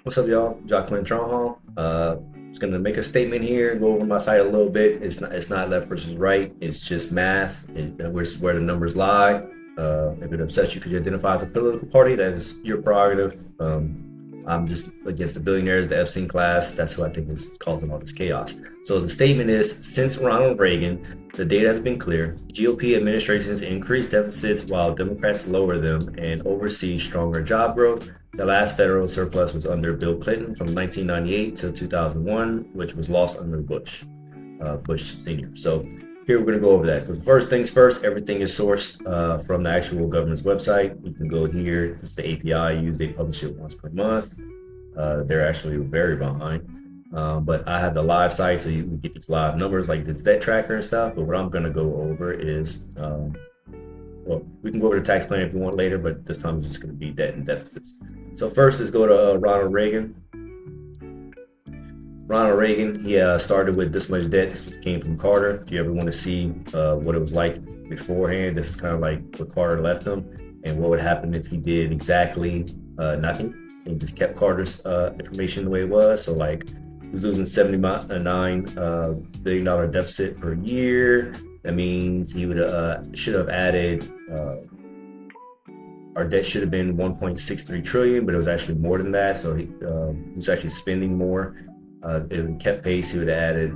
What's up, y'all? Jacques Tron. Just gonna make a statement here, go over my side a little bit. It's not left versus right. It's just math. Where the numbers lie. If it upsets you because you identify as a political party, that is your prerogative. I'm just against the billionaires, the Epstein class. That's who I think is causing all this chaos. So the statement is: since Ronald Reagan, the data has been clear. GOP administrations increase deficits while Democrats lower them and oversee stronger job growth. The last federal surplus was under Bill Clinton from 1998 to 2001, which was lost under Bush Sr. So here we're going to go over that. So first things first, everything is sourced from the actual government's website. You can go here. This is the API I use. They publish it once per month. They're actually very behind. But I have the live site, so you can get these live numbers like this debt tracker and stuff. But what I'm going to go over is, well, we can go over the tax plan if you want later, but this time it's just going to be debt and deficits. So first, let's go to Ronald Reagan. Ronald Reagan, he started with this much debt. This came from Carter. If you ever want to see what it was like beforehand, this is kind of like what Carter left him and what would happen if he did exactly nothing and just kept Carter's information the way it was. So like he was losing $79 billion deficit per year. That means he would should have added our debt should have been 1.63 trillion, but it was actually more than that. So he was actually spending more. If it kept pace, he would have added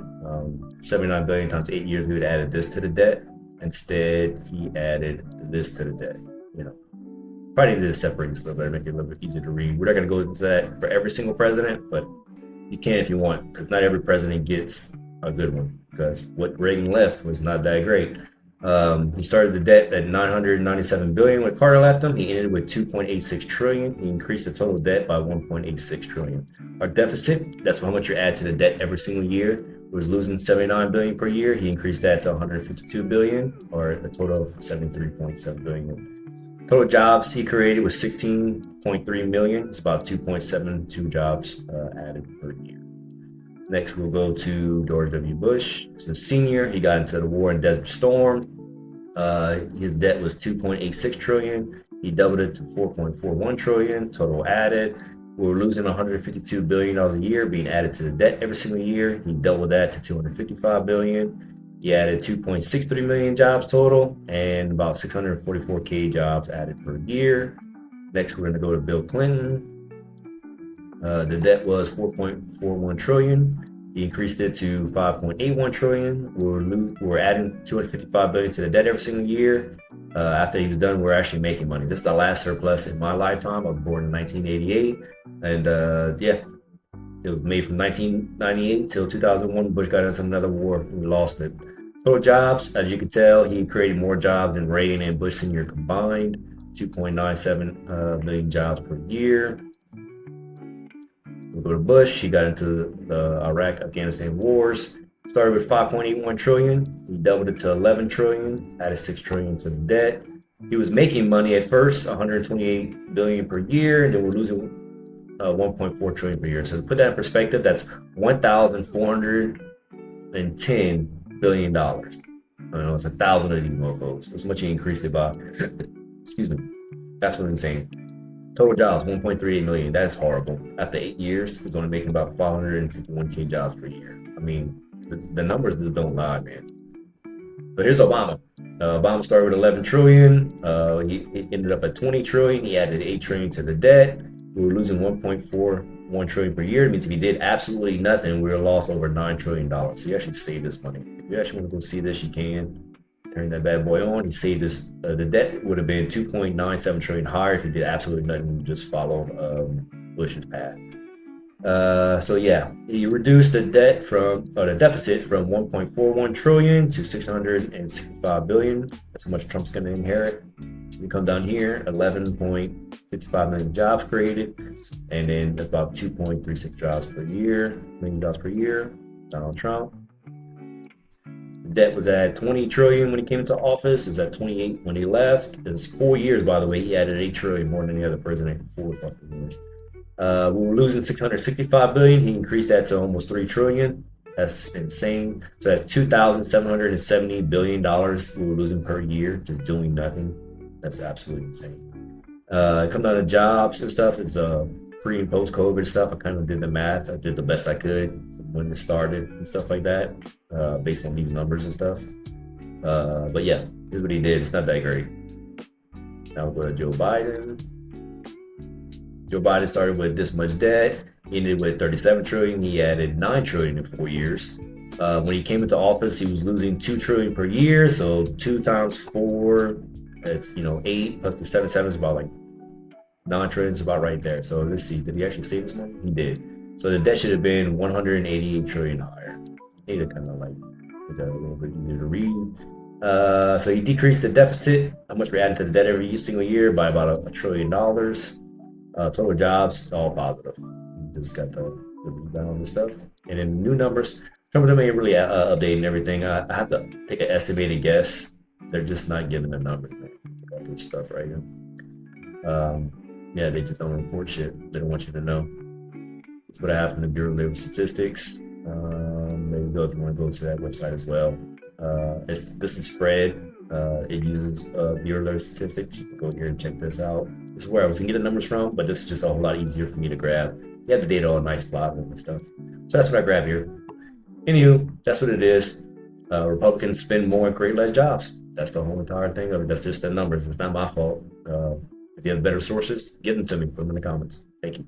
79 billion times 8 years. He would have added this to the debt. Instead, he added this to the debt. You know, probably need to separate this a little bit, make it a little bit easier to read. We're not going to go into that for every single president, but you can if you want, because not every president gets a good one. Because what Reagan left was not that great. He started the debt at 997 billion when Carter left him. He ended with 2.86 trillion. He increased the total debt by 1.86 trillion. Our deficit, that's how much you add to the debt every single year, was losing 79 billion per year. He increased that to 152 billion, or a total of 73.7 billion. Total jobs he created was 16.3 million. It's about 2.72 jobs added per year. Next, we'll go to George W. Bush. So senior, he got into the war in Desert Storm. His debt was 2.86 trillion. He doubled it to 4.41 trillion. Total added. We were losing 152 billion dollars a year being added to the debt every single year. He doubled that to 255 billion. He added 2.63 million jobs total and about 644K jobs added per year. Next, we're going to go to Bill Clinton. The debt was 4.41 trillion. He increased it to 5.81 trillion. We're adding 255 billion to the debt every single year. After he was done, we're actually making money. This is the last surplus in my lifetime. I was born in 1988, and yeah, it was made from 1998 till 2001. Bush got into another war. We lost it. Total jobs, as you can tell, he created more jobs than Reagan and Bush Sr. combined. 2.97 million jobs per year. We'll go to Bush. He got into the Iraq-Afghanistan wars. Started with 5.81 trillion. He doubled it to 11 trillion, added 6 trillion to the debt. He was making money at first, 128 billion per year, and then we're losing 1.4 trillion per year. So to put that in perspective, that's 1,410 billion dollars. I don't know, it's 1,000 of these mofos. That's how much he increased it by. Excuse me. Absolutely insane. Total jobs, 1.38 million. That's horrible. After 8 years, he's only making about 551K jobs per year. I mean, the numbers just don't lie, man. So here's Obama. Obama started with 11 trillion. He ended up at 20 trillion. He added 8 trillion to the debt. We were losing 1.41 trillion per year. It means if he did absolutely nothing, we would have lost over $9 trillion. So you actually save this money. If you actually want to go see this, you can. Turn that bad boy on. He saved us. The debt would have been 2.97 trillion higher if he did absolutely nothing and just followed Bush's path. So yeah, he reduced the deficit from 1.41 trillion to 665 billion. That's how much Trump's going to inherit. We come down here, 11.55 million jobs created, and then about 2.36 million jobs per year. Donald Trump. Debt was at 20 trillion when he came into office. It was at 28 when he left. It was 4 years, by the way. He added 8 trillion more than any other president in 4 fucking years. We were losing 665 billion. He increased that to almost 3 trillion. That's insane. So that's $2,770 billion we were losing per year, just doing nothing. That's absolutely insane. Come down to jobs and stuff. It's pre and post COVID stuff. I kind of did the math. I did the best I could from when it started and stuff like that, based on these numbers and stuff. But yeah, here's what he did. It's not that great. Now we'll go to Joe Biden. Joe Biden started with this much debt, ended with 37 trillion. He added 9 trillion in 4 years. When he came into office, he was losing 2 trillion per year. So 2 times 4, it's 8 plus the 7 is about like 9 trillion is about right there. So let's see, did he actually save this money? He did. So the debt should have been 188 trillion higher. I need to kind of like make that a little bit easier to read. So he decreased the deficit, how much we're adding to the debt every single year, by about $1 trillion. Total jobs, all positive. Just got the rebound and stuff. And then new numbers, some of them ain't really updating everything. I have to take an estimated guess. They're just not giving the numbers. Got this stuff right here. Yeah, they just don't report shit. They don't want you to know. That's what I have from the Bureau of Labor Statistics. There you go if you want to go to that website as well. This is Fred. It uses Bureau of Labor Statistics. You can go here and check this out. This is where I was gonna get the numbers from, but this is just a whole lot easier for me to grab. You have the data on a nice plot and stuff. So that's what I grab here. Anywho, that's what it is. Republicans spend more and create less jobs. That's the whole entire thing of it. That's just the numbers. It's not my fault. If you have better sources, give them to me. Put them in the comments. Thank you.